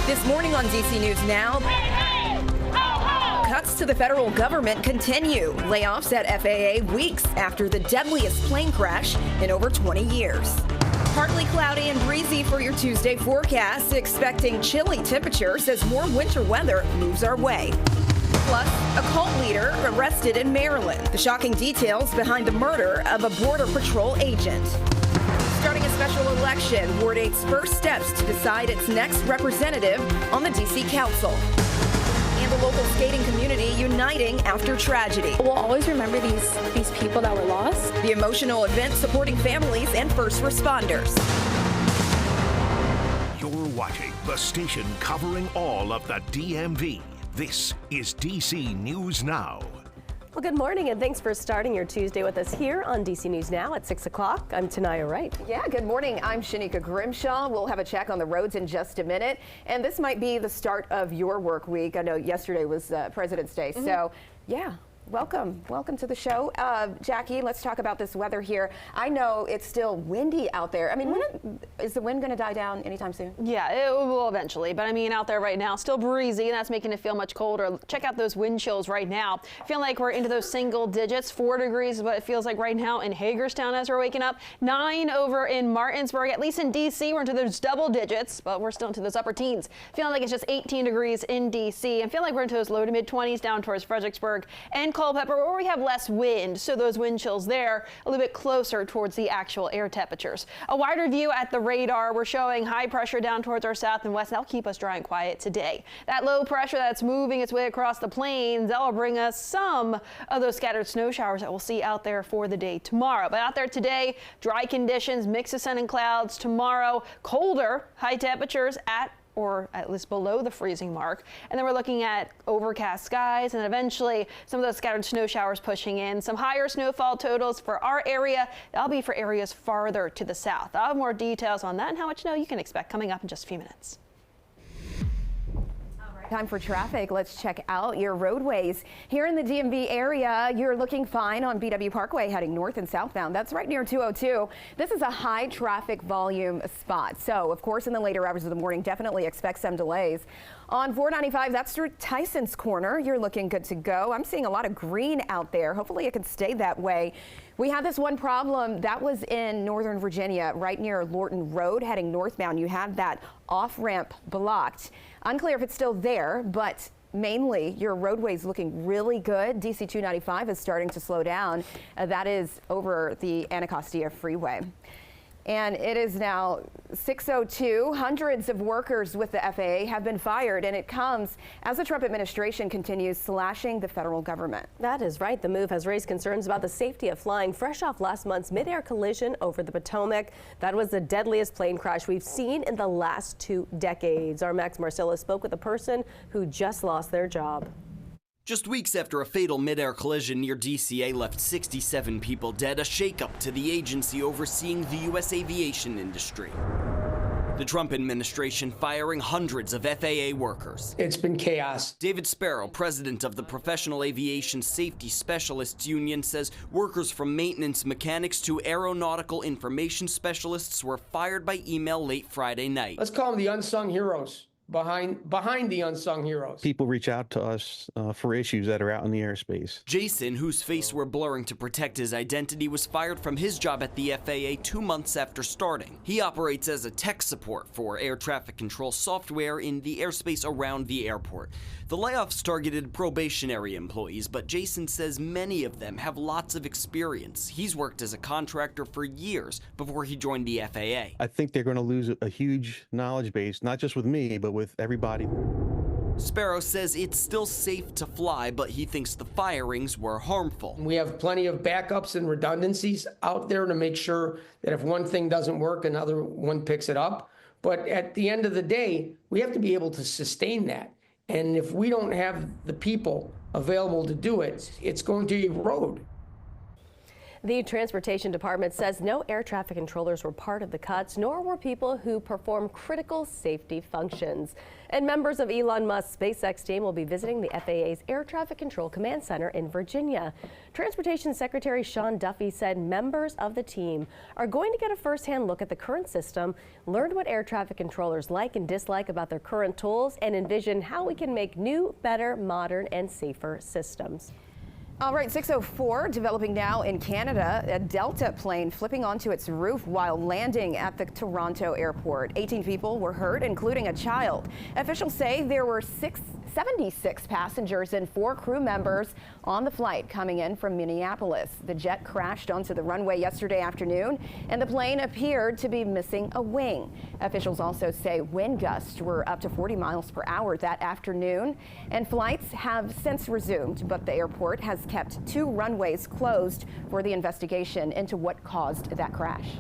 This morning on DC News Now, cuts to the federal government continue. Layoffs at FAA weeks after the deadliest plane crash in over 20 years. Partly cloudy and breezy for your Tuesday forecast, expecting chilly temperatures as more winter weather moves our way. Plus, a cult leader arrested in Maryland. The shocking details behind the murder of a Border Patrol agent. Starting a special election, Ward 8's first steps to decide its next representative on the D.C. Council. And the local skating community uniting after tragedy. We'll always remember these people that were lost. The emotional event supporting families and first responders. You're watching the station covering all of the DMV. This is DC News Now. Well, good morning, and thanks for starting your Tuesday with us here on DC News Now at 6 o'clock. I'm Tanaya Wright. Yeah, good morning. I'm Shanika Grimshaw. We'll have a check on the roads in just a minute. And this might be the start of your work week. I know yesterday was President's Day. So, yeah. Welcome to the show. Jackie, let's talk about this weather here. I know it's still windy out there. I mean, is the wind going to die down anytime soon? Yeah, it will eventually. But I mean, out there right now, still breezy, and that's making it feel much colder. Check out those wind chills right now. Feeling like we're into those single digits. 4 degrees is what it feels like right now in Hagerstown as we're waking up. 9 over in Martinsburg. At least in D.C., we're into those double digits, but we're still into those upper teens. Feeling like it's just 18 degrees in D.C. and feeling like we're into those low to mid 20s down towards Fredericksburg and Culpeper, where we have less wind, so those wind chills there a little bit closer towards the actual air temperatures. A wider view at the radar, we're showing high pressure down towards our south and west. That'll keep us dry and quiet today. That low pressure that's moving its way across the plains, that'll bring us some of those scattered snow showers that we'll see out there for the day tomorrow. But out there today, dry conditions, mix of sun and clouds. Tomorrow, colder, high temperatures or at least below the freezing mark. And then we're looking at overcast skies and eventually some of those scattered snow showers pushing in. Some higher snowfall totals for our area. That'll be for areas farther to the south. I'll have more details on that and how much snow you can expect coming up in just a few minutes. Time for traffic. Let's check out your roadways. Here in the DMV area, you're looking fine on BW Parkway heading north and southbound. That's right near 202. This is a high traffic volume spot. So, of course, in the later hours of the morning, definitely expect some delays. On 495, that's through Tyson's Corner. You're looking good to go. I'm seeing a lot of green out there. Hopefully it can stay that way. We had this one problem that was in Northern Virginia, right near Lorton Road, heading northbound. You had that off-ramp blocked. Unclear if it's still there, but mainly your roadway's looking really good. DC 295 is starting to slow down. That is over the Anacostia Freeway. And it is now 6:02. Hundreds of workers with the FAA have been fired, and it comes as the Trump administration continues slashing the federal government. That is right. The move has raised concerns about the safety of flying fresh off last month's mid-air collision over the Potomac. That was the deadliest plane crash we've seen in the last 2 decades. Our Max Marcellus spoke with a person who just lost their job. Just weeks after a fatal mid-air collision near DCA left 67 people dead, a shakeup to the agency overseeing the U.S. aviation industry. The Trump administration firing hundreds of FAA workers. It's been chaos. David Sparrow, president of the Professional Aviation Safety Specialists Union, says workers from maintenance mechanics to aeronautical information specialists were fired by email late Friday night. Let's call them the unsung heroes. Behind the unsung heroes. People reach out to us for issues that are out in the airspace. Jason, whose face we're blurring to protect his identity, was fired from his job at the FAA 2 months after starting. He operates as a tech support for air traffic control software in the airspace around the airport. The layoffs targeted probationary employees, but Jason says many of them have lots of experience. He's worked as a contractor for years before he joined the FAA. I think they're going to lose a huge knowledge base, not just with me, but with everybody. Sparrow says it's still safe to fly, but he thinks the firings were harmful. We have plenty of backups and redundancies out there to make sure that if one thing doesn't work, another one picks it up. But at the end of the day, we have to be able to sustain that. And if we don't have the people available to do it, it's going to erode. The Transportation Department says no air traffic controllers were part of the cuts, nor were people who perform critical safety functions. And members of Elon Musk's SpaceX team will be visiting the FAA's Air Traffic Control Command Center in Virginia. Transportation Secretary Sean Duffy said members of the team are going to get a first-hand look at the current system, learn what air traffic controllers like and dislike about their current tools, and envision how we can make new, better, modern, and safer systems. All right, 6:04, developing now in Canada, a Delta plane flipping onto its roof while landing at the Toronto airport. 18 people were hurt, including a child. Officials say there were 76 passengers and 4 crew members on the flight coming in from Minneapolis. The jet crashed onto the runway yesterday afternoon, and the plane appeared to be missing a wing. Officials also say wind gusts were up to 40 miles per hour that afternoon, and flights have since resumed, but the airport has kept 2 runways closed for the investigation into what caused that crash.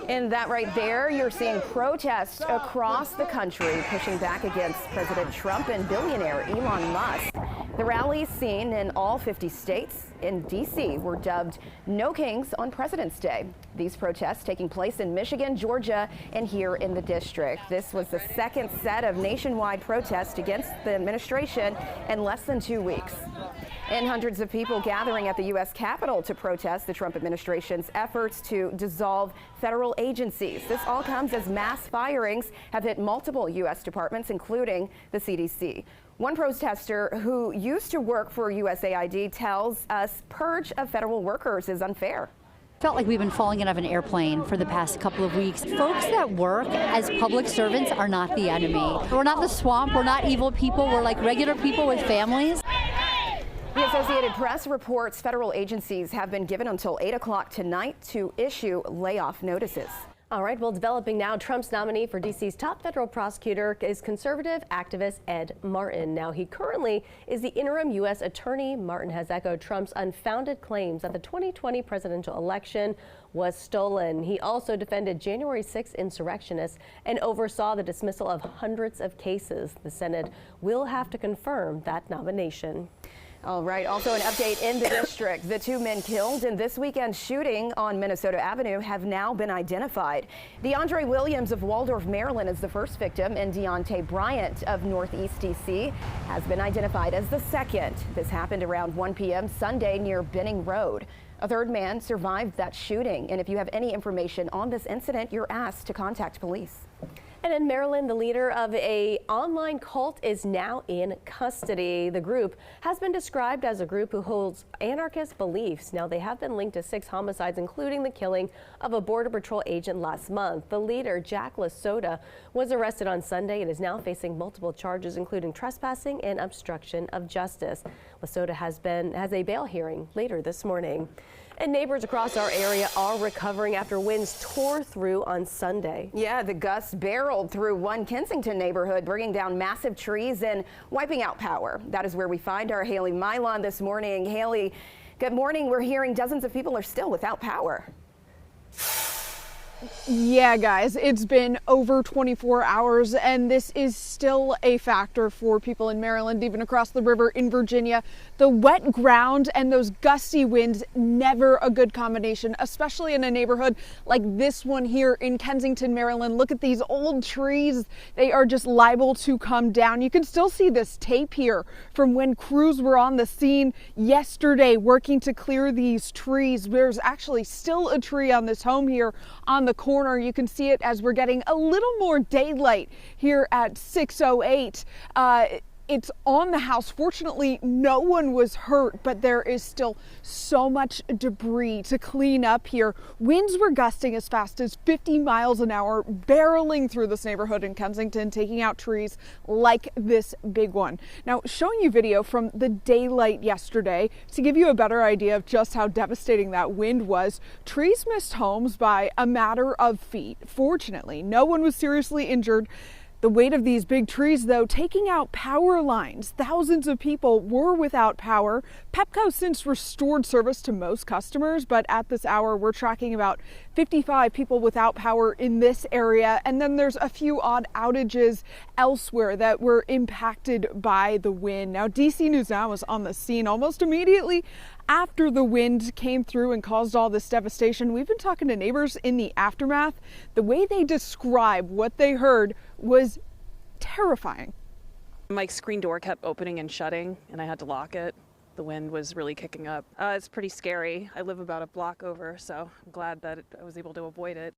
And that right there, you're seeing protests across the country pushing back against President Trump and billionaire Elon Musk. The rallies seen in all 50 states in D.C. were dubbed No Kings on President's Day. These protests taking place in Michigan, Georgia, and here in the district. This was the second set of nationwide protests against the administration in less than 2 weeks. And hundreds of people gathering at the U.S. Capitol to protest the Trump administration's efforts to dissolve federal agencies. This all comes as mass firings have hit multiple U.S. departments, including the CDC. One protester who used to work for USAID tells us purge of federal workers is unfair. Felt like we've been falling out of an airplane for the past couple of weeks. Folks that work as public servants are not the enemy. We're not the swamp. We're not evil people. We're like regular people with families. The Associated Press reports federal agencies have been given until 8 o'clock tonight to issue layoff notices. All right, well, developing now, Trump's nominee for D.C.'s top federal prosecutor is conservative activist Ed Martin. Now, he currently is the interim U.S. attorney. Martin has echoed Trump's unfounded claims that the 2020 presidential election was stolen. He also defended January 6 insurrectionists and oversaw the dismissal of hundreds of cases. The Senate will have to confirm that nomination. All right. Also an update in the district. The 2 men killed in this weekend's shooting on Minnesota Avenue have now been identified. DeAndre Williams of Waldorf, Maryland is the first victim, and Deontay Bryant of Northeast D.C. has been identified as the second. This happened around 1 p.m. Sunday near Benning Road. A third man survived that shooting, and if you have any information on this incident, you're asked to contact police. And in Maryland, the leader of an online cult is now in custody. The group has been described as a group who holds anarchist beliefs. Now, they have been linked to 6 homicides, including the killing of a Border Patrol agent last month. The leader, Jack LaSota, was arrested on Sunday and is now facing multiple charges, including trespassing and obstruction of justice. LaSota has a bail hearing later this morning. And neighbors across our area are recovering after winds tore through on Sunday. Yeah, the gusts barreled through one Kensington neighborhood, bringing down massive trees and wiping out power. That is where we find our Haley Milon this morning. Haley, good morning. We're hearing dozens of people are still without power. Yeah, guys, it's been over 24 hours, and this is still a factor for people in Maryland, even across the river in Virginia. The wet ground and those gusty winds, never a good combination, especially in a neighborhood like this one here in Kensington, Maryland. Look at these old trees. They are just liable to come down. You can still see this tape here from when crews were on the scene yesterday working to clear these trees. There's actually still a tree on this home here on the corner. You can see it as we're getting a little more daylight here at 6:08. It's on the house. Fortunately, no one was hurt, but there is still so much debris to clean up here. Winds were gusting as fast as 50 miles an hour, barreling through this neighborhood in Kensington, taking out trees like this big one. Now, showing you video from the daylight yesterday to give you a better idea of just how devastating that wind was. Trees missed homes by a matter of feet. Fortunately, no one was seriously injured. The weight of these big trees, though, taking out power lines. Thousands of people were without power. Pepco since restored service to most customers, but at this hour, we're tracking about 55 people without power in this area. And then there's a few odd outages elsewhere that were impacted by the wind. Now, DC News Now was on the scene almost immediately after the wind came through and caused all this devastation. We've been talking to neighbors in the aftermath. The way they describe what they heard was terrifying. My screen door kept opening and shutting, and I had to lock it. The wind was really kicking up. It's pretty scary. I live about a block over, so I'm glad that I was able to avoid it.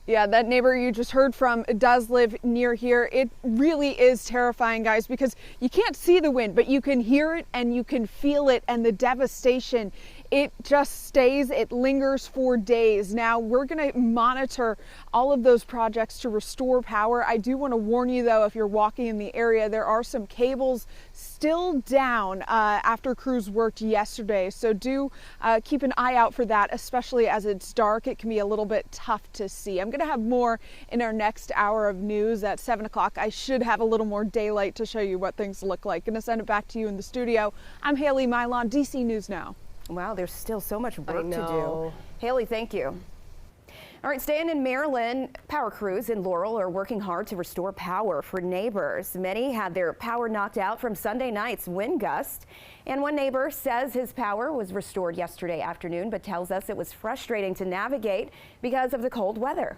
Yeah, that neighbor you just heard from does live near here. It really is terrifying, guys, because you can't see the wind, but you can hear it and you can feel it, and the devastation. It just stays, it lingers for days. Now, we're going to monitor all of those projects to restore power. I do want to warn you, though, if you're walking in the area, there are some cables still down after crews worked yesterday. So do keep an eye out for that, especially as it's dark. It can be a little bit tough to see. I'm going to have more in our next hour of news at 7 o'clock. I should have a little more daylight to show you what things look like. Going to send it back to you in the studio. I'm Haley Mylon, DC News Now. Wow, there's still so much work to do. Haley, thank you. All right, staying in Maryland, power crews in Laurel are working hard to restore power for neighbors. Many had their power knocked out from Sunday night's wind gust. And one neighbor says his power was restored yesterday afternoon, but tells us it was frustrating to navigate because of the cold weather.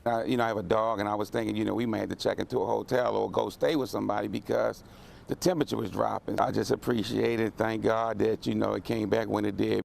I have a dog, and I was thinking, we may have to check into a hotel or go stay with somebody because the temperature was dropping. I just appreciate it. Thank God that, it came back when it did.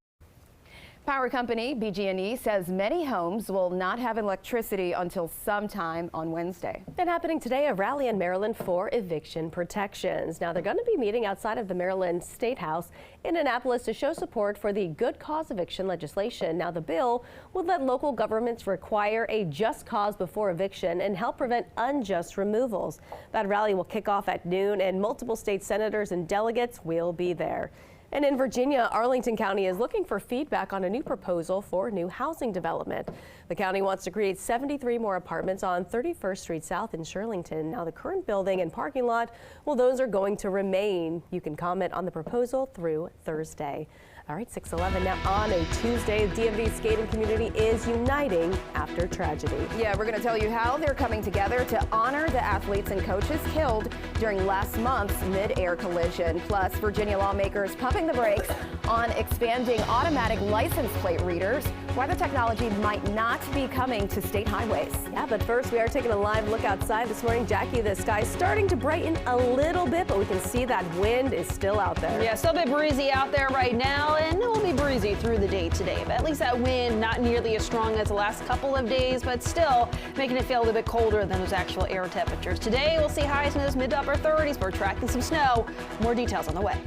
Power company BG&E says many homes will not have electricity until sometime on Wednesday. And happening today, a rally in Maryland for eviction protections. Now, they're going to be meeting outside of the Maryland State House in Annapolis to show support for the good cause eviction legislation. Now, the bill would let local governments require a just cause before eviction and help prevent unjust removals. That rally will kick off at noon, and multiple state senators and delegates will be there. And in Virginia, Arlington County is looking for feedback on a new proposal for new housing development. The county wants to create 73 more apartments on 31st Street South in Shirlington. Now, the current building and parking lot, well, those are going to remain. You can comment on the proposal through Thursday. All right, 6:11 now on a Tuesday. The DMV skating community is uniting after tragedy. Yeah, we're going to tell you how they're coming together to honor the athletes and coaches killed during last month's mid-air collision. Plus, Virginia lawmakers pumping the brakes on expanding automatic license plate readers, why the technology might not be coming to state highways. Yeah, but first we are taking a live look outside this morning. Jackie, the sky's starting to brighten a little bit, but we can see that wind is still out there. Yeah, still a bit breezy out there right now, and it will be breezy through the day today. But at least that wind not nearly as strong as the last couple of days, but still making it feel a little bit colder than those actual air temperatures. Today we'll see highs in those mid to upper 30s. We're tracking some snow. More details on the way.